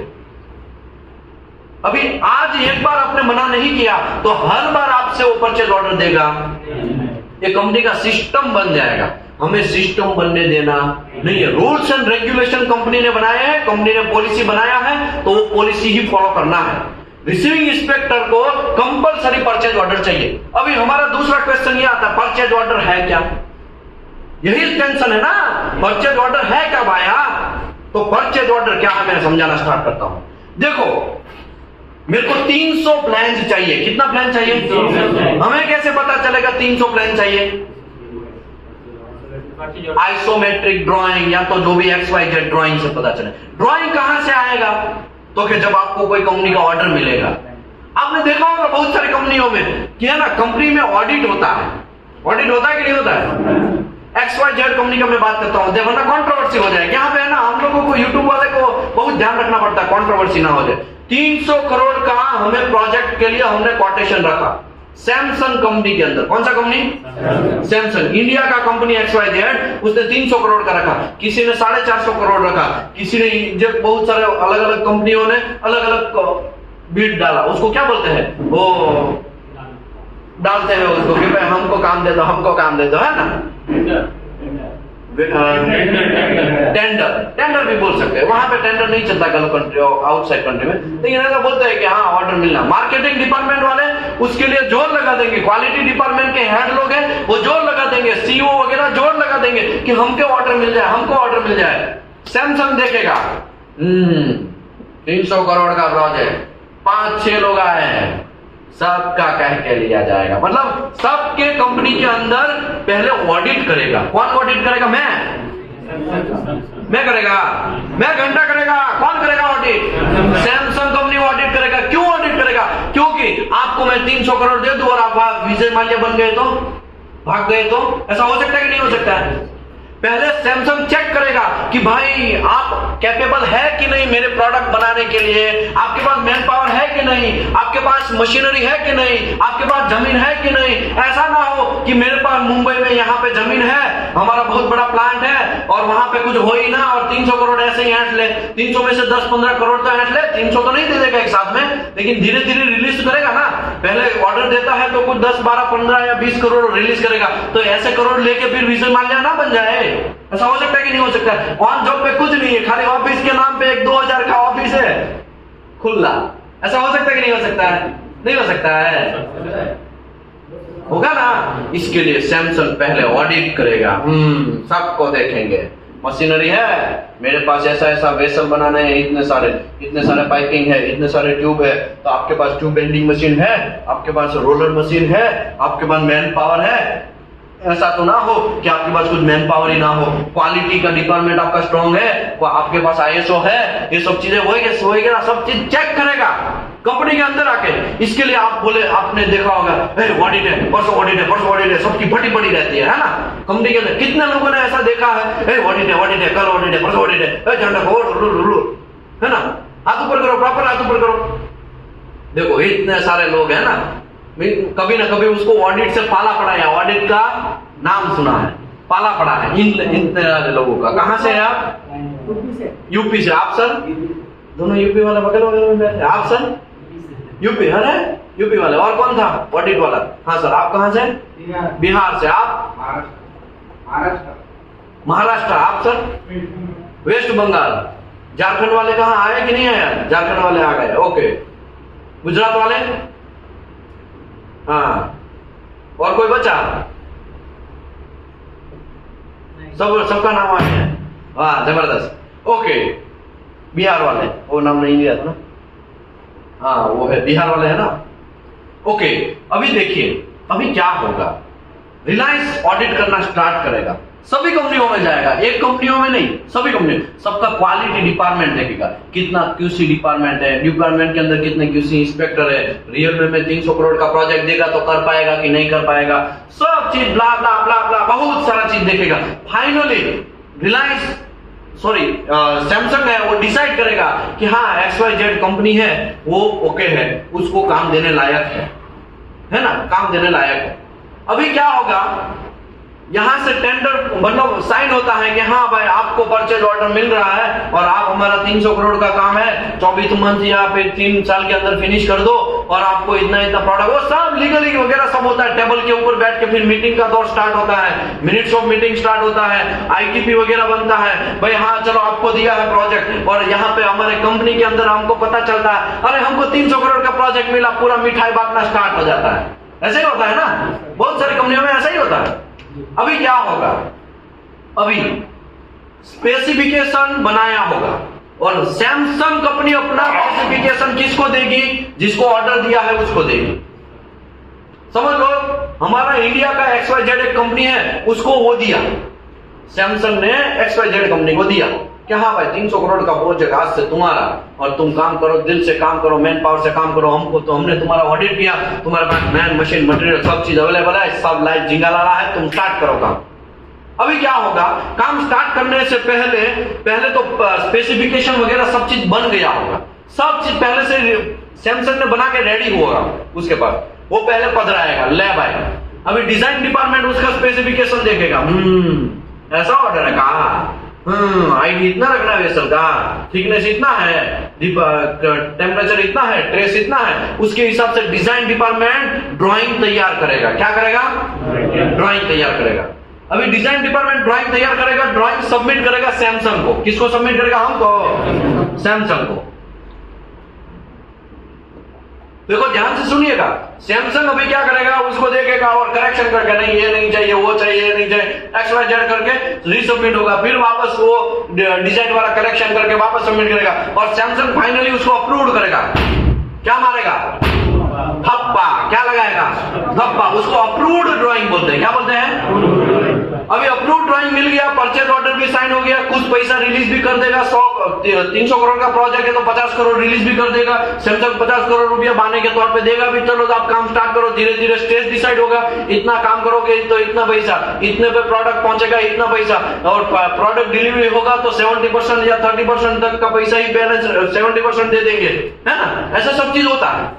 अभी आज एक बार आपने मना नहीं किया तो हर बार आपसे वो परचेज ऑर्डर देगा, ये कंपनी का सिस्टम बन जाएगा। हमें सिस्टम बनने देना नहीं है। रूल्स एंड रेगुलेशन कंपनी ने बनाए हैं, कंपनी ने पॉलिसी बनाया है तो वो पॉलिसी ही फॉलो करना है। रिसीविंग इंस्पेक्टर को कंपलसरी परचेज ऑर्डर चाहिए। अभी हमारा दूसरा क्वेश्चन ये आता है, परचेज ऑर्डर है क्या? यही टेंशन है ना, परचेज ऑर्डर है क्या भाया? तो परचेज ऑर्डर क्या है मैं समझाना स्टार्ट करता हूं। देखो, मेरे को 300 प्लान चाहिए। कितना प्लान चाहिए? हमें कैसे पता चलेगा 300 प्लान चाहिए? आइसोमेट्रिक ड्राइंग या तो जो भी XYZ ड्राइंग से पता चले। ड्राइंग कहां से आएगा? तो कि जब आपको कोई कंपनी का ऑर्डर मिलेगा। आपने देखा होगा बहुत सारी कंपनियों में कि है ना, कंपनी में ऑडिट होता है। ऑडिट होता है कि नहीं होता है? XYZ कंपनी का मैं बात करता हूं, देखो ना कंट्रोवर्सी हो जाए। यहाँ पे है ना, हम लोगों को यूट्यूब वाले को बहुत ध्यान रखना पड़ता है कंट्रोवर्सी ना हो जाए। 300 करोड़ का हमें प्रोजेक्ट के लिए हमने कोटेशन रखा सैमसंग कंपनी के अंदर। कौन सा कंपनी? सैमसंग। इंडिया का कंपनी XYZ, उसने 300 करोड़ का रखा, किसी ने 450 करोड़ रखा, किसी ने, जब बहुत सारे अलग अलग कंपनियों ने अलग अलग बीट डाला। उसको क्या बोलते हैं? वो डालते हैं उसको कि भाई हमको काम दे दो, हमको काम दे दो, है ना? टेंडर भी बोल सकते हैं। वहां पे टेंडर नहीं चलता गल्फ कंट्री और आउटसाइड कंट्री में, लेकिन ऐसा बोलते हैं कि हाँ ऑर्डर मिलना। मार्केटिंग डिपार्टमेंट वाले उसके लिए जोर लगा देंगे, क्वालिटी डिपार्टमेंट के हेड लोग हैं वो जोर लगा देंगे, CEO वगैरह जोर लगा देंगे कि हमको ऑर्डर मिल जाए, हमको ऑर्डर मिल जाए। सैमसंग देखेगा 300 करोड़ का प्रोजेक्ट, 5-6 लोग आए हैं, सबका कह के लिया जाएगा। मतलब सबके कंपनी के अंदर पहले ऑडिट करेगा। कौन ऑडिट करेगा? मैं करेगा, मैं घंटा करेगा। कौन करेगा ऑडिट? सैमसंग कंपनी ऑडिट करेगा। क्यों ऑडिट करेगा? क्योंकि आपको मैं 300 करोड़ दे दूं और आप विजय माल्या बन गए तो, भाग गए तो, ऐसा हो सकता है कि नहीं हो सकता है? पहले सैमसंग चेक करेगा कि भाई आप कैपेबल है कि नहीं मेरे प्रोडक्ट बनाने के लिए, आपके पास मैन पावर है कि नहीं, आपके पास मशीनरी है कि नहीं, आपके पास जमीन है कि नहीं। ऐसा ना हो कि मेरे पास मुंबई में यहाँ पे जमीन है, हमारा बहुत बड़ा प्लांट है और वहां पे कुछ हो ही ना और 300 करोड़ ऐसे ही ऐंठ ले। 300 में से 10-15 करोड़ तो ऐंठ ले, 300 तो नहीं दे देगा एक साथ में, लेकिन धीरे धीरे रिलीज करेगा ना। पहले ऑर्डर देता है तो कुछ 10, 12, 15 या 20 करोड़ रिलीज करेगा, तो ऐसे करोड़ लेके फिर विजय माल्या ना बन जाए। ऐसा हो सकता है कि नहीं हो सकता है? वहां जॉब पे कुछ नहीं है, खाली ऑफिस के नाम पे 1-2 हजार का ऑफिस है खुला। ऐसा हो सकता है कि नहीं हो सकता है? नहीं हो सकता है, होगा ना। इसके लिए सैमसंग पहले ऑडिट करेगा, सबको देखेंगे। मशीनरी है मेरे पास, ऐसा ऐसा वेसल बनाने हैं, इतने सारे पाइपिंग है, इतने सारे ट्यूब है, तो आपके पास ट्यूब बेंडिंग मशीन है, आपके पास रोलर मशीन है, आपके पास मैन पावर है। ऐसा तो ना हो कि आपके पास कुछ मैन पावर ही ना हो। क्वालिटी का डिपार्टमेंट आपका स्ट्रॉन्ग है, आपके पास ISO है, ये सब चीजें होएगी ना, सब चीज चेक करेगा कंपनी के अंदर आके। इसके लिए आप बोले, आपने देखा होगा ऑडिट है, परसों ऑडिट है, परसों ऑडिट है, सबकी फटी पड़ी रहती है ना कंपनी के अंदर। कितने लोगों ने ऐसा देखा है, ऑडिट है, कल ऑडिट है, परसों ऑडिट है, झंडा है ना। हाथ ऊपर करो, प्रॉपर हाथ ऊपर करो। देखो इतने सारे लोग हैं ना, कभी ना कभी उसको ऑडिट से पाला पड़ा है, ऑडिट का नाम सुना है, पाला पड़ा है इतने सारे लोगों का। कहां से है आप? यूपी से। आप सर? दोनों यूपी वाला बगल में। आप सर? यूपी है ना, यूपी वाले। और कौन था ऑडिट वाला? हाँ सर। आप कहां से? बिहार से। आप? महाराष्ट्र। आप सर? वेस्ट बंगाल। झारखंड वाले कहाँ आए कि नहीं आए? झारखंड वाले आ गए, ओके। गुजरात वाले? हाँ। और कोई बचा? सबका नाम आ गया। हाँ जबरदस्त, ओके। बिहार वाले, वो नाम नहीं लिया था ना? हाँ वो है, बिहार वाले है ना, ओके। अभी देखिए अभी क्या होगा, रिलायंस ऑडिट करना स्टार्ट करेगा, सभी कंपनियों में जाएगा, एक कंपनियों में नहीं, सभी कंपनी, सबका क्वालिटी डिपार्टमेंट देखेगा, कितना QC डिपार्टमेंट है, डिपार्टमेंट के अंदर कितने QC इंस्पेक्टर है, रियल में 300 करोड़ का प्रोजेक्ट देगा तो कर पाएगा कि नहीं कर पाएगा, सब चीज ब्ला ब्ला ब्ला ब्ला बहुत सारा चीज देखेगा। फाइनली रिलायंस सॉरी सैमसंग है वो डिसाइड करेगा कि हाँ XYZ कंपनी है वो ओके है, उसको काम देने लायक है ना, काम देने लायक है। अभी क्या होगा, यहां से टेंडर मतलब साइन होता है कि हाँ भाई आपको परचेज ऑर्डर मिल रहा है और आप हमारा 300 करोड़ का काम है 24 मंथ या फिर 3 साल के अंदर फिनिश कर दो और आपको इतना इतना प्रोडक्ट, वो सब लीगली वगैरह सब होता है। टेबल के ऊपर बैठ के फिर मीटिंग का दौर स्टार्ट होता है, मिनट्स ऑफ मीटिंग स्टार्ट होता है, ITP वगैरह बनता है। भाई हाँ चलो आपको दिया है प्रोजेक्ट और यहाँ पे हमारे कंपनी के अंदर हमको पता चलता है अरे हमको 300 करोड़ का प्रोजेक्ट मिला, पूरा मिठाई बांटना स्टार्ट हो जाता है। ऐसे ही होता है ना, बहुत सारी कंपनियों में ऐसा ही होता है। अभी क्या होगा, अभी स्पेसिफिकेशन बनाया होगा और सैमसंग कंपनी अपना स्पेसिफिकेशन किसको देगी, जिसको ऑर्डर दिया है उसको देगी। समझ लो हमारा इंडिया का XYZ एक कंपनी है, उसको वो दिया, सैमसंग ने XYZ कंपनी को दिया कि हाँ भाई 300 करोड़ का प्रोजेक्ट आज से तुम्हारा और तुम काम करो, दिल से काम करो, मैन पावर से काम करो। हमको तो हमने तुम्हारा ऑडिट किया, तुम्हारे पास मैन मशीन मटेरियल सब चीज अवेलेबल है, सब लाइव झिंगा ला रहा है, तुम स्टार्ट करो काम। अभी क्या होगा, काम स्टार्ट करने से पहले तो स्पेसिफिकेशन वगैरह सब चीज बन गया होगा, सब चीज पहले से सैमसंग ने बना के रेडी होगा, उसके बाद वो पहले पधराएगा, लैब आएगा। अभी डिजाइन डिपार्टमेंट उसका स्पेसिफिकेशन देखेगा, ऐसा ऑर्डर है कहा, आईडी इतना रखना है वेसल का, थिकनेस इतना है, टेम्परेचर इतना है, ट्रेस इतना है, उसके हिसाब से डिजाइन डिपार्टमेंट ड्राइंग तैयार करेगा। क्या करेगा, ड्राइंग तैयार करेगा। अभी डिजाइन डिपार्टमेंट ड्राइंग तैयार करेगा, ड्राइंग सबमिट करेगा सैमसंग को। किसको सबमिट करेगा, हमको, सैमसंग को। देखो ध्यान से सुनिएगा, सैमसंग अभी क्या करेगा, उसको देखेगा और करेक्शन करके नहीं ये नहीं चाहिए, वो चाहिए, ये नहीं चाहिए, XYZ करके रीसबमिट होगा, फिर वापस वो डिजाइन वाला करेक्शन करके वापस सबमिट करेगा और सैमसंग फाइनली उसको अप्रूव करेगा। क्या मारेगा, धप्पा। क्या लगाएगा, धप्पा। उसको अप्रूव्ड ड्राइंग बोलते हैं। क्या बोलते हैं, अभी अप्रूव्ड ड्राइंग मिल गया, परचेज ऑर्डर भी साइन हो गया, कुछ पैसा रिलीज भी कर देगा। 300 करोड़ का प्रोजेक्ट है तो 50 करोड़ रिलीज भी कर देगा। सैमसंग 50 करोड़ रुपया बाने के तौर पे देगा भी, चलो आप काम स्टार्ट करो, धीरे धीरे स्टेज डिसाइड होगा, इतना काम करोगे तो इतना पैसा, इतने पे प्रोडक्ट पहुंचेगा इतना पैसा, और प्रोडक्ट डिलीवरी होगा तो 70% या 30% तक का पैसा ही बैलेंस 70% दे देंगे, है ना। ऐसा सब चीज होता है।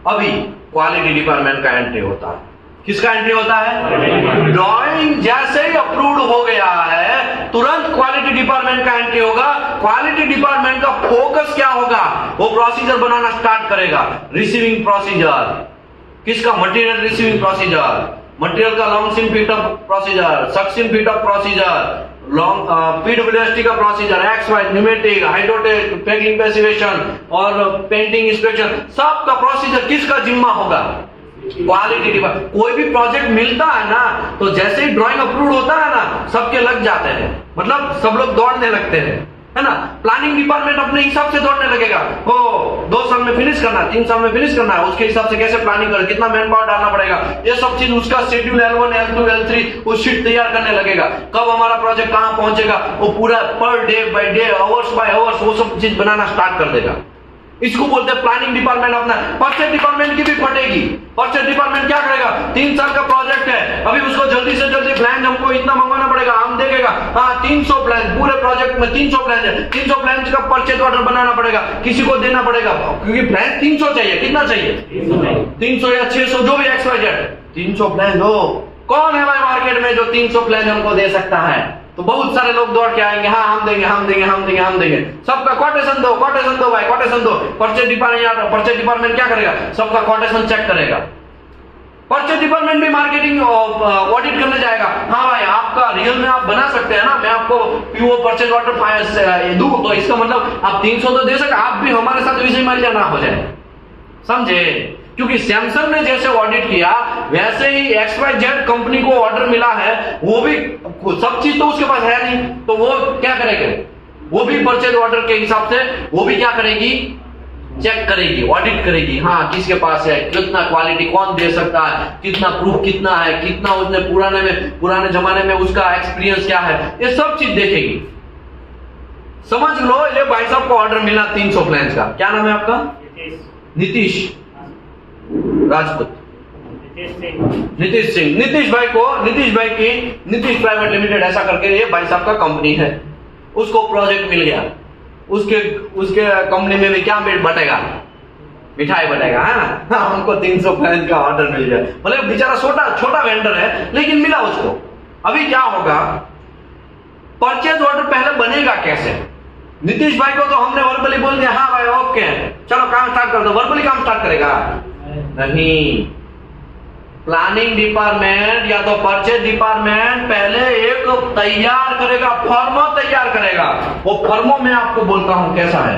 अभी क्वालिटी डिपार्टमेंट का एंट्री होता है। किसका एंट्री होता है, ड्राइंग जैसे ही अप्रूव्ड हो गया है तुरंत क्वालिटी डिपार्टमेंट का एंट्री होगा। क्वालिटी डिपार्टमेंट का फोकस क्या होगा, वो प्रोसीजर बनाना स्टार्ट करेगा। रिसीविंग प्रोसीजर, किसका, मटेरियल रिसीविंग प्रोसीजर, मटेरियल का लॉन्ग सिम फिटअप प्रोसीजर, सक्सिम फिटअप प्रोसीजर, लॉन्ग PWST का procedure, XY pneumatic, hydrotest, packing passivation और पेंटिंग इंस्पेक्शन, सबका प्रोसीजर किसका जिम्मा होगा, क्वालिटी डिपार्टमेंट। कोई भी प्रोजेक्ट मिलता है ना तो जैसे ही ड्राइंग अप्रूव होता है ना सबके लग जाते हैं, मतलब सब लोग दौड़ने लगते हैं, है ना। प्लानिंग डिपार्टमेंट अपने हिसाब से दौड़ने लगेगा, हो 2 साल में फिनिश करना है, 3 साल में फिनिश करना है, उसके हिसाब से कैसे प्लानिंग कर, कितना मैन पावर डालना पड़ेगा, ये सब चीज उसका शेड्यूल L1 L2 L3 वो शीट तैयार करने लगेगा। कब हमारा प्रोजेक्ट कहां पहुंचेगा वो पूरा per day by day, hours bye hours वो सब चीज बनाना स्टार्ट कर देगा। इसको बोलते हैं प्लानिंग डिपार्टमेंट अपना। परचेज डिपार्टमेंट की भी फटेगी। परचेज डिपार्टमेंट क्या करेगा, 3 साल का प्रोजेक्ट है, अभी उसको जल्दी से जल्दी प्लान हमको इतना मंगवाना पड़ेगा, हम देखेगा हाँ 300 प्लान, पूरे प्रोजेक्ट में 300 प्लान है, 300 प्लान का परचेज ऑर्डर बनाना पड़ेगा, किसी को देना पड़ेगा, क्योंकि प्लान 300 चाहिए। कितना चाहिए, 300 या 600 जो भी XYZ, 300 प्लान हो। कौन है भाई मार्केट में जो 300 प्लान हमको दे सकता है, तो बहुत सारे लोग दौड़ के आएंगे, हाँ हम देंगे हम देंगे हम देंगे हम देंगे, सबका कोटेशन दो भाई, कोटेशन दो। परचेज डिपार्टमेंट क्या करेगा, सबका कोटेशन चेक करेगा। परचेज डिपार्टमेंट भी मार्केटिंग ऑडिट करने जाएगा, हाँ भाई आपका रियल में आप बना सकते हैं ना, मैं आपको PO परचेज ऑर्डर दूं तो इसका मतलब आप 300 तो दे सकते, आप भी हमारे साथ विषय मालिया ना हो जाए, समझे। क्योंकि सैमसंग ने जैसे ऑडिट किया वैसे ही XYZ कंपनी को ऑर्डर मिला है, वो भी सब चीज तो उसके पास है नहीं, तो वो क्या करेगा, वो भी परचेज ऑर्डर के हिसाब से वो भी क्या करेगी, चेक करेगी, ऑडिट करेगी, हाँ किसके पास है, कितना क्वालिटी कौन दे सकता है, कितना प्रूफ कितना है, कितना उसने पुराने जमाने में उसका एक्सपीरियंस क्या है, ये सब चीज देखेगी। समझ लो ये भाई साहब को ऑर्डर मिला 300 प्लान का। क्या नाम है आपका, नीतीश राजपूत, नीतीश सिंह। नीतीश भाई की नीतीश प्राइवेट लिमिटेड ऐसा करके ये भाई साहब का कंपनी है। उसको प्रोजेक्ट मिल गया, उसके उसके कंपनी में भी क्या बटेगा, मिठाई बटेगा, है ना। हमको 300 फ्रेंच का ऑर्डर मिल गया, मतलब बेचारा छोटा वेंडर है लेकिन मिला उसको। अभी क्या होगा, परचेज ऑर्डर पहले बनेगा कैसे? नीतीश भाई को तो हमने वर्बली बोल दिया, हाँ भाई ओके चलो काम स्टार्ट कर दो, वर्बली काम स्टार्ट करेगा नहीं। प्लानिंग डिपार्टमेंट या तो परचेज डिपार्टमेंट पहले एक तैयार करेगा, फर्मो तैयार करेगा। वो फर्मो में आपको बोलता हूं कैसा है।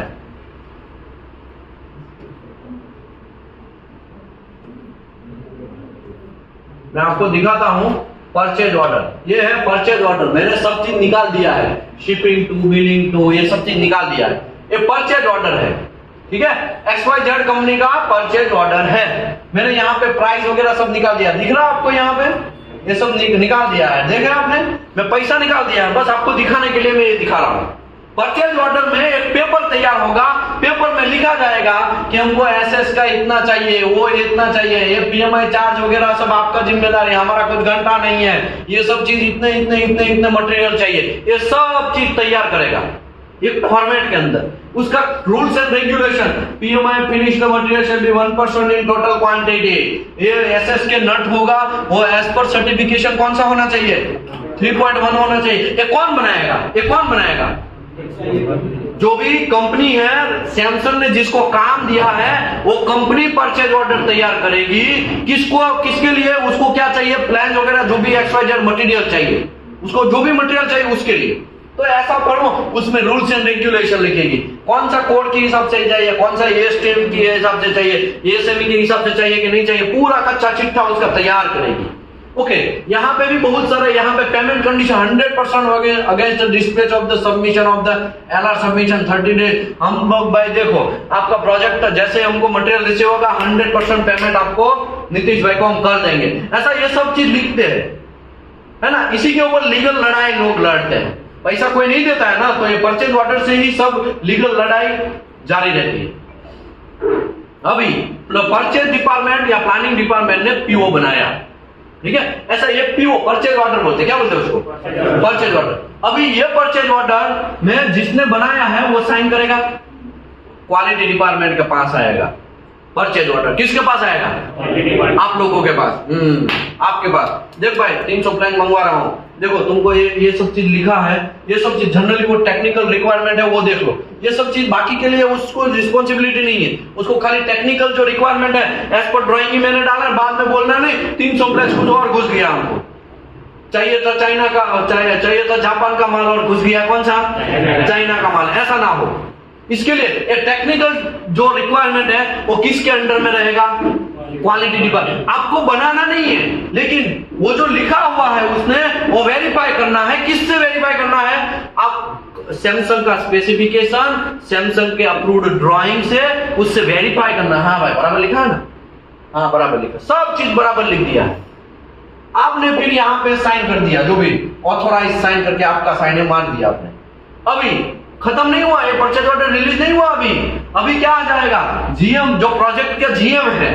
मैं आपको दिखाता हूं परचेज ऑर्डर। ये है परचेज ऑर्डर, मैंने सब चीज निकाल दिया है, शिपिंग टू, बिलिंग टू, ये सब चीज निकाल दिया है। ये परचेज ऑर्डर है, ठीक है। XYZ कंपनी का परचेज ऑर्डर है। मैंने यहाँ पे प्राइस वगैरह सब निकाल दिया, दिख रहा है आपको यहाँ पे, ये सब निकाल दिया है, देख रहे हैं आपने। मैं पैसा निकाल दिया है, बस आपको दिखाने के लिए मैं ये दिखा रहा हूँ। परचेज ऑर्डर में एक पेपर तैयार होगा, पेपर में लिखा जाएगा कि हमको SS का इतना चाहिए, वो इतना चाहिए, ये PMI चार्ज वगैरह सब आपका जिम्मेदारी, हमारा कुछ घंटा नहीं है, ये सब चीज इतने इतने इतने इतने मटेरियल चाहिए, ये सब चीज तैयार करेगा एक फॉर्मेट के अंदर। उसका rules and regulation, PMI finished material shall be 1% in total quantity. ये SS के नट होगा, वो एज पर सर्टिफिकेशन कौन सा होना चाहिए, 3.1 होना चाहिए। ये कौन बनाएगा, ये कौन बनाएगा? जो भी कंपनी है, सैमसंग ने जिसको काम दिया है वो कंपनी परचेज ऑर्डर तैयार करेगी। किसके लिए, उसको क्या चाहिए, प्लान वगैरह जो भी XYZ मटेरियल चाहिए, उसको जो भी मटेरियल चाहिए उसके लिए। तो ऐसा पढ़ो, उसमें रूल्स एंड रेगुलेशन लिखेगी, कौन सा कोड के हिसाब से चाहिए, कौन सा ये स्ट्रीम के हिसाब से चाहिए, ये सेमी के हिसाब से चाहिए कि नहीं चाहिए, पूरा कच्चा चिट्ठा उसका तैयार करेगी। ओके, यहाँ पे भी बहुत सारे, यहाँ पे payment condition 100% against dispatch of the submission of the LR submission 30 days. हम लोग भाई देखो, आपका प्रोजेक्ट जैसे हमको मटेरियल रिसीव होगा 100% पेमेंट आपको नीतीश भाई को हम कर देंगे, ऐसा ये सब चीज लिखते हैं, है ना। इसी के ऊपर लीगल लड़ाई लोग लड़ते हैं, पैसा कोई नहीं देता है ना, तो ये परचेज ऑर्डर से ही सब लीगल लड़ाई जारी रहती है। अभी परचेज डिपार्टमेंट या प्लानिंग डिपार्टमेंट ने PO बनाया, ठीक है, ऐसा ये PO परचेज ऑर्डर बोलते हैं, क्या बोलते हैं उसको, परचेज ऑर्डर। अभी ये परचेज ऑर्डर में जिसने बनाया है वो साइन करेगा, क्वालिटी डिपार्टमेंट के पास आएगा परचेज ऑर्डर। किसके पास आएगा, आप लोगों के पास, आपके पास। देख भाई 300 प्लान मंगवा रहा हूं, देखो तुमको ये सब चीज लिखा है, ये सब चीज जनरली वो टेक्निकल रिक्वायरमेंट है, वो देख लो। ये सब चीज बाकी के लिए उसको रिस्पॉन्सिबिलिटी नहीं है, उसको खाली टेक्निकल जो रिक्वायरमेंट है एज पर ड्राइंग ही मैंने डाला, बाद में बोलना नहीं 300 प्लस कुछ और घुस गया, हमको चाहिए था चाइना का, चाहिए था जापान का माल और घुस गया कौन सा, चाइना का माल, ऐसा ना हो। इसके लिए एक टेक्निकल जो रिक्वायरमेंट है वो किसके अंडर में रहेगा, क्वालिटी डिपार्टमेंट। आपको बनाना नहीं है, लेकिन वो जो लिखा हुआ है उसने वो वेरीफाई करना है। किससे वेरीफाई करना है, आप सैमसंग का स्पेसिफिकेशन, सैमसंग के अप्रूव्ड ड्राइंग से उससे वेरीफाई करना। हाँ भाई बराबर लिखा है ना, हाँ बराबर लिखा, सब चीज बराबर लिख दिया है आपने। फिर यहाँ पे साइन कर दिया, जो भी ऑथोराइज साइन करके आपका साइन मान दिया आपने। अभी खत्म नहीं हुआ, ये परचेज ऑर्डर रिलीज नहीं हुआ। अभी क्या आ जाएगा, GM जो प्रोजेक्ट के GM है,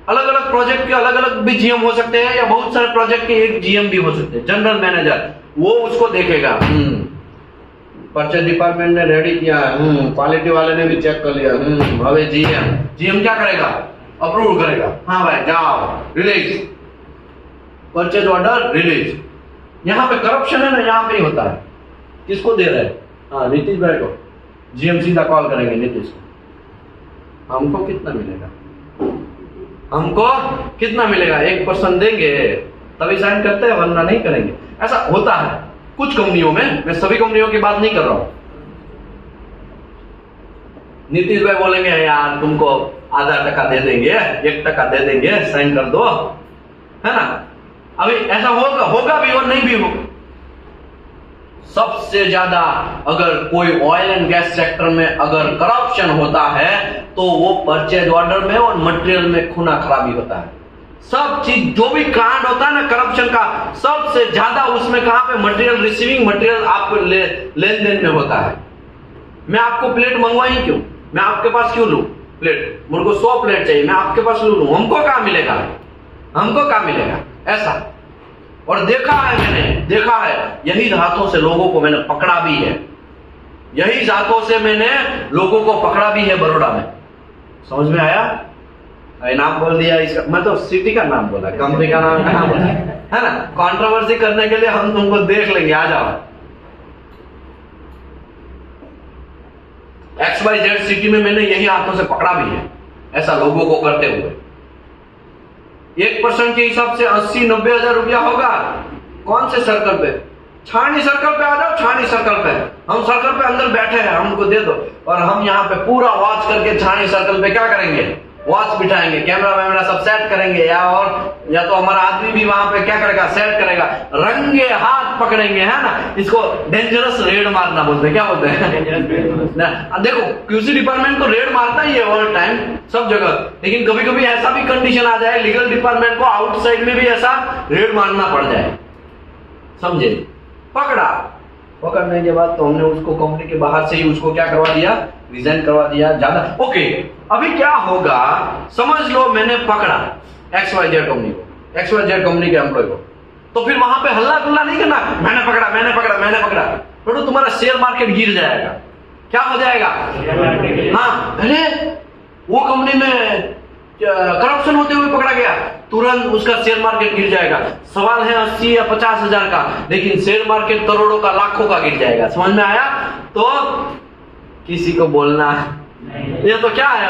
अलग अलग प्रोजेक्ट के अलग अलग भी GM हो सकते हैं, या बहुत सारे प्रोजेक्ट के एक GM भी हो सकते हैं, जनरल मैनेजर, वो उसको देखेगा। परचेज डिपार्टमेंट ने रेडी किया है, क्वालिटी वाले ने भी चेक कर लिया, अबे GM क्या करेगा, अप्रूव करेगा। हाँ भाई जाओ, रिलीज, परचेज ऑर्डर रिलीज। यहाँ पे करप्शन है ना, यहाँ पे ही होता है। किसको दे रहे हैं, हाँ नीतीश भाई को। GM सीधा कॉल करेंगे नीतीश को, हमको कितना मिलेगा, हमको कितना मिलेगा, 1% देंगे तभी साइन करते हैं, वरना नहीं करेंगे। ऐसा होता है कुछ कंपनियों में, मैं सभी कंपनियों की बात नहीं कर रहा हूं। नीतीश भाई बोलेंगे यार तुमको आधा टका दे देंगे, 1% दे देंगे, साइन कर दो, है ना। अभी ऐसा होगा भी और नहीं भी होगा। सबसे ज्यादा अगर कोई ऑयल एंड गैस सेक्टर में अगर करप्शन होता है तो वो परचेज ऑर्डर में और मटेरियल में खूना खराबी होता है। सब चीज जो भी कांड होता है ना करप्शन का, सबसे ज्यादा उसमें कहां पे, मटेरियल रिसीविंग, मटेरियल आप लेन देन में होता है। मैं आपको प्लेट मंगवाई क्यों, मैं आपके पास क्यों लूं प्लेट, मुझे को 100 प्लेट चाहिए, मैं आपके पास लूं, हमको कहां मिलेगा, हमको कहां मिलेगा, ऐसा। और देखा है मैंने, देखा है, यही हाथों से लोगों को मैंने पकड़ा भी है। यही जातों से मैंने लोगों को पकड़ा भी है बड़ौदा में। समझ में आया? नाम बोल दिया इसका, मैं तो सिटी का नाम बोला, कंपनी का नाम कहाँ बोला, है ना? कंट्रोवर्सी करने के लिए हम तुमको देख लेंगे, आ जाओ। XYZ सिटी में मैंने यही हाथों से पकड़ा भी है, ऐसा लोगों को करते हुए। 1% के हिसाब से 80-90 हजार रुपया होगा। कौन से सर्कल पे? छानी सर्कल पे आ जाओ, छानी सर्कल पे। हम सर्कल पे अंदर बैठे हैं, हमको दे दो, और हम यहाँ पे पूरा वॉच करके छानी सर्कल पे क्या करेंगे? वॉच बिठाएंगे, कैमरा वैमरा सब सेट करेंगे, या तो हमारा आदमी भी वहां पे क्या करेगा? सेट करेगा, रंगे हाथ पकड़ेंगे, है ना? इसको डेंजरस रेड मारना बोलते हैं। क्या बोलते हैं? देखो क्यूसी डिपार्टमेंट तो रेड मारता ही है ऑल टाइम, सब जगह, लेकिन कभी कभी ऐसा भी कंडीशन आ जाए लीगल डिपार्टमेंट को आउटसाइड में भी ऐसा रेड मारना पड़ जाए। समझे? पकड़ा, पकड़ने के बाद तो हमने उसको कंपनी के बाहर से ही उसको क्या करवा दिया? रिजाइन करवा दिया। ज्यादा ओके। अभी क्या होगा समझ लो, मैंने पकड़ा XYZ कंपनी को, XYZ कंपनी के एम्प्लॉय को, तो फिर वहां पे हल्ला गुल्ला नहीं करना, मैंने पकड़ा मैंने पकड़ा मैंने पकड़ा। तो तुम्हारा शेयर मार्केट गिर जाएगा। क्या हो जाएगा? हाँ, अरे वो कंपनी में करप्शन होते हुए पकड़ा गया, तुरंत उसका शेयर मार्केट गिर जाएगा। सवाल है 80 या 50 हजार का, लेकिन शेयर मार्केट करोड़ों का, लाखों का गिर जाएगा। समझ में आया? तो किसी को बोलना, ये तो क्या है?